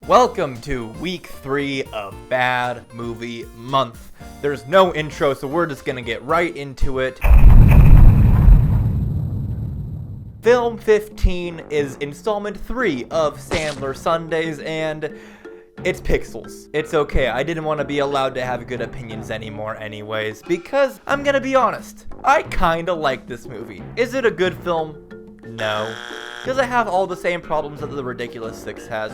Welcome to week 3 of Bad Movie Month. There's no intro, so we're just gonna get right into it. Film 15 is installment 3 of Sandler Sundays, and it's Pixels. It's okay, I didn't want to be allowed to have good opinions anymore anyways, because I'm gonna be honest, I kinda like this movie. Is it a good film? No. Does it have all the same problems that The Ridiculous Six has?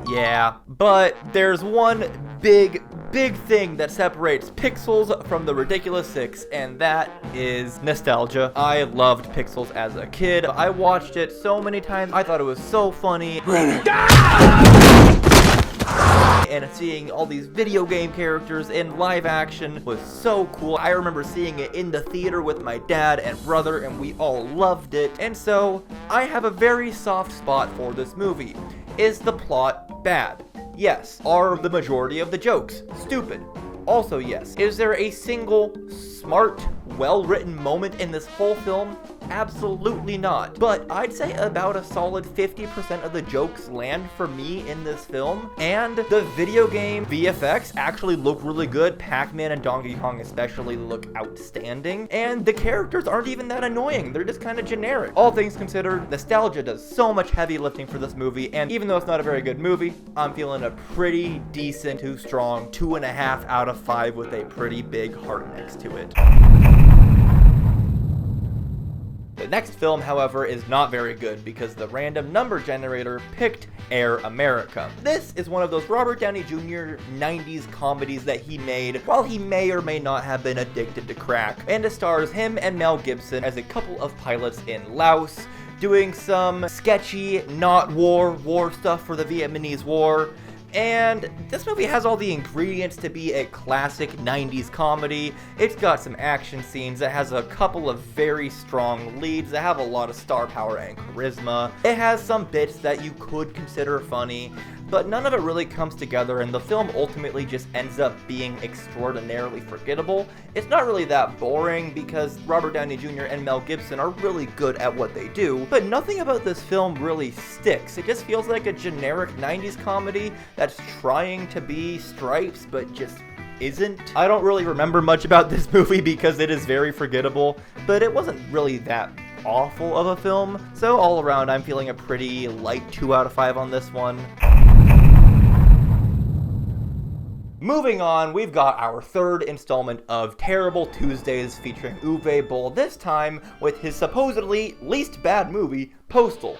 Yeah, but there's one big thing that separates Pixels from The Ridiculous Six, and that is nostalgia. I loved Pixels as a kid. I watched it so many times. I thought it was so funny. And seeing all these video game characters in live action was so cool. I remember seeing it in the theater with my dad and brother, and we all loved it. And so, I have a very soft spot for this movie. Is the plot bad? Yes. Are the majority of the jokes stupid? Also yes. Is there a single smart, well-written moment in this whole film? Absolutely not. But I'd say about a solid 50% of the jokes land for me in this film. And the video game VFX actually look really good. Pac-Man and Donkey Kong especially look outstanding. And the characters aren't even that annoying. They're just kind of generic. All things considered, nostalgia does so much heavy lifting for this movie. And even though it's not a very good movie, I'm feeling a pretty decent to strong 2.5 out of 5 with a pretty big heart next to it. The next film, however, is not very good because the random number generator picked Air America. This is one of those Robert Downey Jr. 90s comedies that he made while he may or may not have been addicted to crack, and it stars him and Mel Gibson as a couple of pilots in Laos doing some sketchy, not war stuff for the Vietnamese War. And this movie has all the ingredients to be a classic 90s comedy. It's got some action scenes, it has a couple of very strong leads that have a lot of star power and charisma. It has some bits that you could consider funny, but none of it really comes together, and the film ultimately just ends up being extraordinarily forgettable. It's not really that boring because Robert Downey Jr. and Mel Gibson are really good at what they do, but nothing about this film really sticks. It just feels like a generic 90s comedy that's trying to be Stripes, but just isn't. I don't really remember much about this movie because it is very forgettable, but it wasn't really that awful of a film. So all around, I'm feeling a pretty light 2 out of 5 on this one. Moving on, we've got our third installment of Terrible Tuesdays featuring Uwe Boll, this time with his supposedly least bad movie, Postal.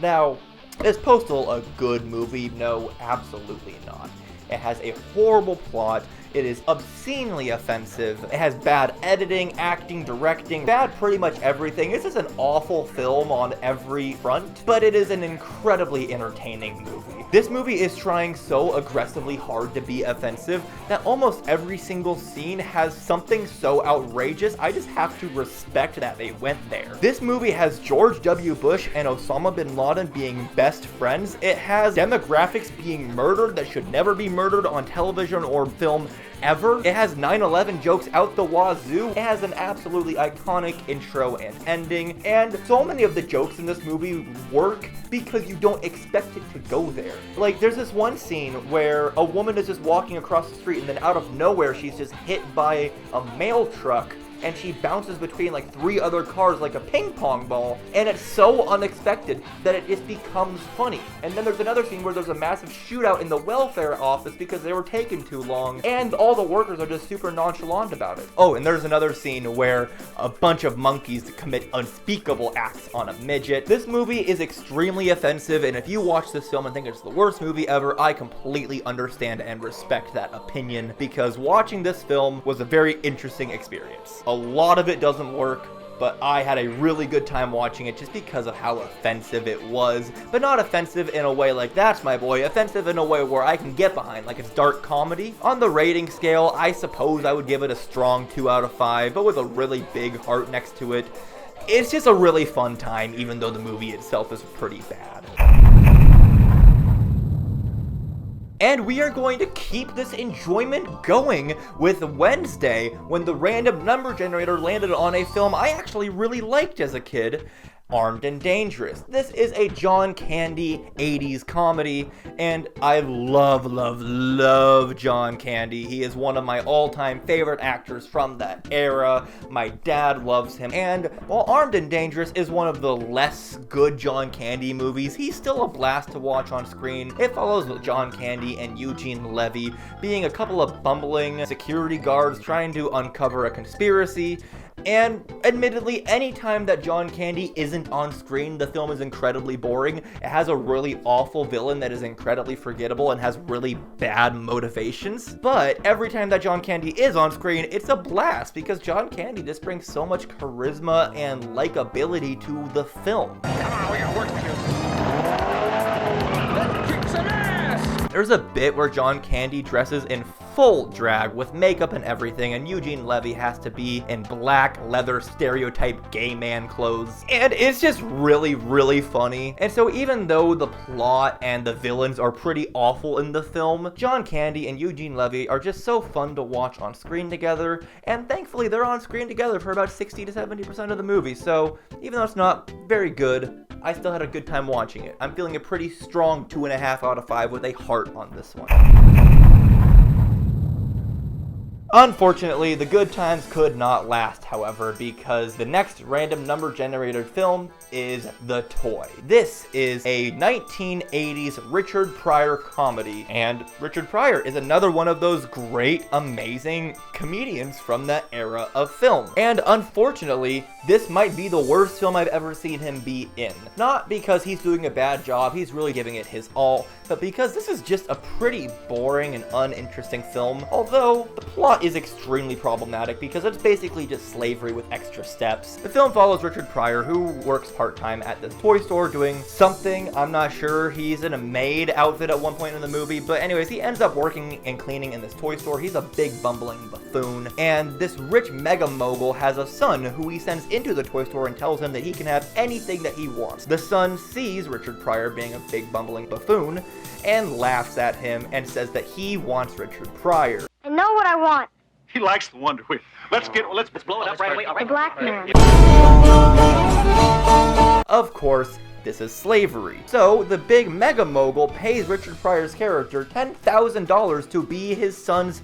Now, is Postal a good movie? No, absolutely not. It has a horrible plot. It is obscenely offensive. It has bad editing, acting, directing, bad pretty much everything. This is an awful film on every front, but it is an incredibly entertaining movie. This movie is trying so aggressively hard to be offensive that almost every single scene has something so outrageous, I just have to respect that they went there. This movie has George W. Bush and Osama bin Laden being best friends. It has demographics being murdered that should never be murdered on television or film ever. It has 9/11 jokes out the wazoo. It has an absolutely iconic intro and ending, and so many of the jokes in this movie work because you don't expect it to go there. Like, there's this one scene where a woman is just walking across the street, and then out of nowhere she's just hit by a mail truck, and she bounces between like 3 other cars like a ping pong ball, and it's so unexpected that it just becomes funny. And then there's another scene where there's a massive shootout in the welfare office because they were taking too long, and all the workers are just super nonchalant about it. Oh, and there's another scene where a bunch of monkeys commit unspeakable acts on a midget. This movie is extremely offensive, and if you watch this film and think it's the worst movie ever, I completely understand and respect that opinion, because watching this film was a very interesting experience. A lot of it doesn't work, but I had a really good time watching it just because of how offensive it was. But not offensive in a way like, that's my boy, offensive in a way where I can get behind, like it's dark comedy. On the rating scale, I suppose I would give it a strong 2 out of 5, but with a really big heart next to it. It's just a really fun time, even though the movie itself is pretty bad. And we are going to keep this enjoyment going with Wednesday, when the random number generator landed on a film I actually really liked as a kid, Armed and Dangerous. This is a John Candy 80s comedy, and I love John Candy. He is one of my all-time favorite actors from that era. My dad loves him, and while Armed and Dangerous is one of the less good John Candy movies, he's still a blast to watch on screen. It follows John Candy and Eugene Levy being a couple of bumbling security guards trying to uncover a conspiracy. And admittedly, anytime that John Candy isn't on screen, the film is incredibly boring. It has a really awful villain that is incredibly forgettable and has really bad motivations. But every time that John Candy is on screen, it's a blast because John Candy just brings so much charisma and likability to the film. Come on, we gotta work with you. Let's kick some ass! There's a bit where John Candy dresses in full drag with makeup and everything, and Eugene Levy has to be in black leather stereotype gay man clothes, and it's just really funny. And so even though the plot and the villains are pretty awful in the film, John Candy and Eugene Levy are just so fun to watch on screen together, and thankfully they're on screen together for about 60 to 70% of the movie, so even though it's not very good, I still had a good time watching it. I'm feeling a pretty strong 2.5 out of 5 with a heart on this one. Unfortunately, the good times could not last, however, because the next random number generated film is The Toy. This is a 1980s Richard Pryor comedy, and Richard Pryor is another one of those great, amazing comedians from that era of film. And unfortunately, this might be the worst film I've ever seen him be in. Not because he's doing a bad job, he's really giving it his all, but because this is just a pretty boring and uninteresting film, although the plot is extremely problematic because it's basically just slavery with extra steps. The film follows Richard Pryor, who works part-time at this toy store doing something. I'm not sure. He's in a maid outfit at one point in the movie, but anyways, he ends up working and cleaning in this toy store. He's a big bumbling buffoon, and this rich mega mogul has a son who he sends into the toy store and tells him that he can have anything that he wants. The son sees Richard Pryor being a big bumbling buffoon and laughs at him and says that he wants Richard Pryor. I know what I want. He likes the Wonder Wheel. Let's blow it up right away. The black man. Of course, this is slavery. So the big mega mogul pays Richard Pryor's character $10,000 to be his son's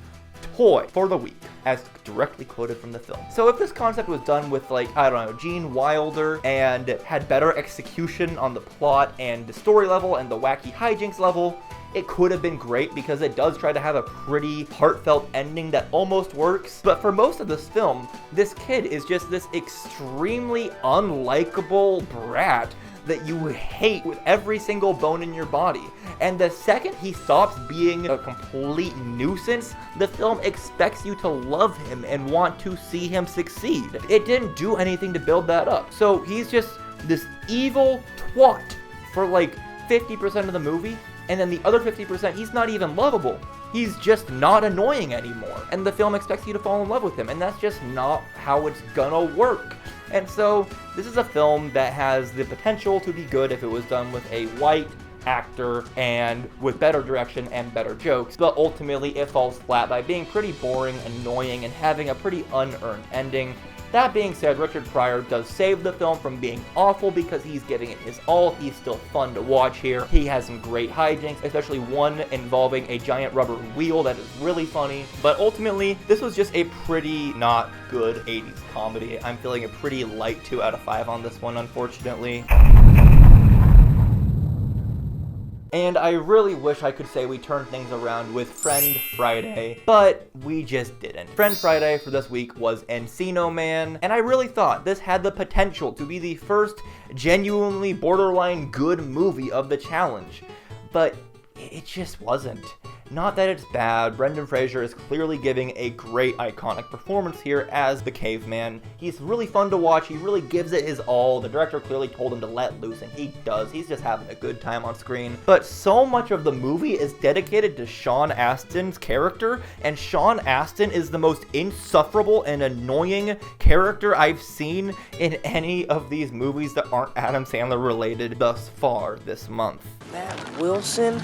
toy for the week, as directly quoted from the film. So if this concept was done with, like, I don't know, Gene Wilder and had better execution on the plot and the story level and the wacky hijinks level, it could have been great because it does try to have a pretty heartfelt ending that almost works. But for most of this film, this kid is just this extremely unlikable brat that you hate with every single bone in your body. And the second he stops being a complete nuisance, the film expects you to love him and want to see him succeed. It didn't do anything to build that up. So he's just this evil twat for like 50% of the movie, and then the other 50%, he's not even lovable. He's just not annoying anymore. And the film expects you to fall in love with him, and that's just not how it's gonna work. And so, this is a film that has the potential to be good if it was done with a white actor and with better direction and better jokes, but ultimately it falls flat by being pretty boring, annoying, and having a pretty unearned ending. That being said, Richard Pryor does save the film from being awful because he's giving it his all. He's still fun to watch here. He has some great hijinks, especially one involving a giant rubber wheel that is really funny. But ultimately, this was just a pretty not good 80s comedy. I'm feeling a pretty light 2 out of 5 on this one, unfortunately. And I really wish I could say we turned things around with Friend Friday, but we just didn't. Friend Friday for this week was Encino Man, and I really thought this had the potential to be the first genuinely borderline good movie of the challenge, but it just wasn't. Not that it's bad, Brendan Fraser is clearly giving a great iconic performance here as the caveman. He's really fun to watch, he really gives it his all. The director clearly told him to let loose, and he does. He's just having a good time on screen. But so much of the movie is dedicated to Sean Astin's character, and Sean Astin is the most insufferable and annoying character I've seen in any of these movies that aren't Adam Sandler related thus far this month. That Wilson?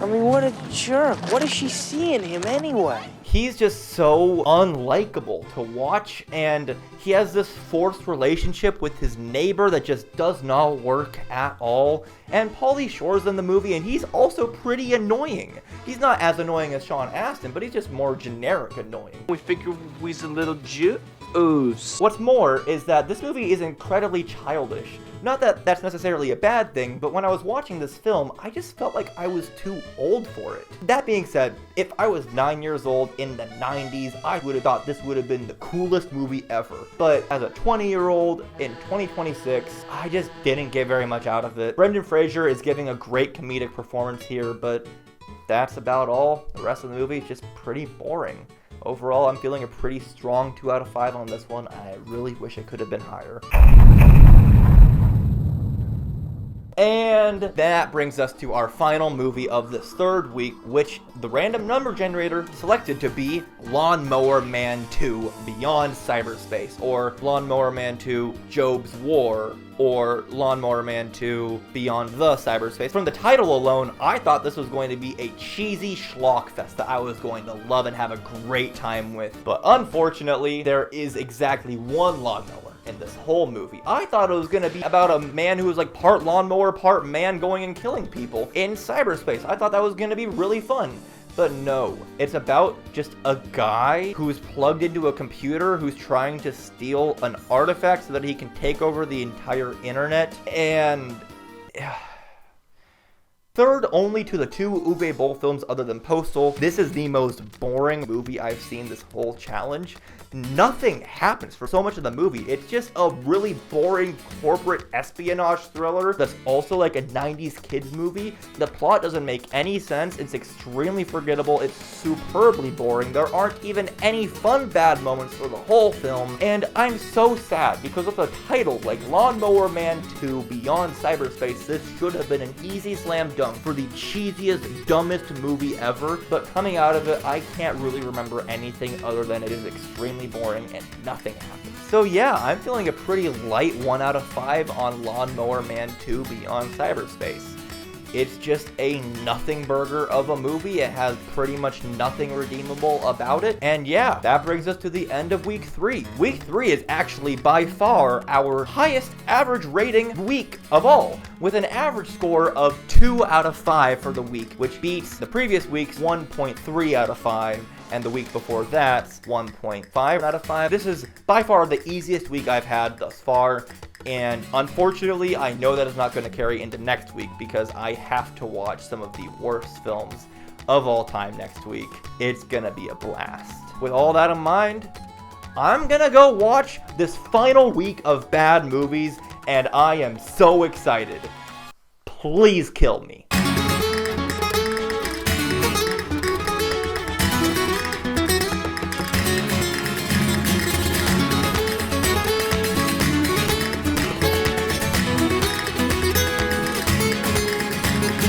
I mean, what a jerk. What does she see in him anyway? he's just so unlikable to watch, and he has this forced relationship with his neighbor that just does not work at all. And Pauly Shore's in the movie, and he's also pretty annoying. He's not as annoying as Sean Astin, but he's just more generic annoying. We figure we's a little juice. What's more is that this movie is incredibly childish. Not that that's necessarily a bad thing, but when I was watching this film, I just felt like I was too old for it. That being said, if I was 9 years old in the 90s, I would have thought this would have been the coolest movie ever. But as a 20-year-old in 2026, I just didn't get very much out of it. Brendan Fraser is giving a great comedic performance here, but that's about all. The rest of the movie is just pretty boring. Overall, I'm feeling a pretty strong 2 out of 5 on this one. I really wish it could have been higher. And that brings us to our final movie of this third week, which the random number generator selected to be Lawnmower Man 2 Beyond Cyberspace, or Lawnmower Man 2 Job's War, or Lawnmower Man 2 Beyond the Cyberspace. From the title alone, I thought this was going to be a cheesy schlock fest that I was going to love and have a great time with. But unfortunately, there is exactly one lawnmower in this whole movie. I thought it was gonna be about a man who was like part lawnmower, part man going and killing people in cyberspace. I thought that was gonna be really fun. But no, it's about just a guy who's plugged into a computer who's trying to steal an artifact so that he can take over the entire internet. And third only to the two Uwe Boll films other than Postal, this is the most boring movie I've seen this whole challenge. Nothing happens for so much of the movie. It's just a really boring corporate espionage thriller that's also like a 90s kids movie. The plot doesn't make any sense. It's extremely forgettable. It's superbly boring. There aren't even any fun bad moments for the whole film. And I'm so sad because of the title, like Lawnmower Man 2 Beyond Cyberspace, this should have been an easy slam dunk for the cheesiest, dumbest movie ever. But coming out of it, I can't really remember anything other than it is extremely boring and nothing happens. So yeah, I'm feeling a pretty light 1 out of 5 on Lawnmower Man 2 Beyond Cyberspace. It's just a nothing burger of a movie. It has pretty much nothing redeemable about it. And yeah, that brings us to the end of week 3. Week 3 is actually by far our highest average rating week of all, with an average score of 2 out of 5 for the week, which beats the previous week's 1.3 out of 5. And the week before that, 1.5 out of 5. This is by far the easiest week I've had thus far. And unfortunately, I know that is not going to carry into next week because I have to watch some of the worst films of all time next week. It's going to be a blast. With all that in mind, I'm going to go watch this final week of bad movies, and I am so excited. Please kill me.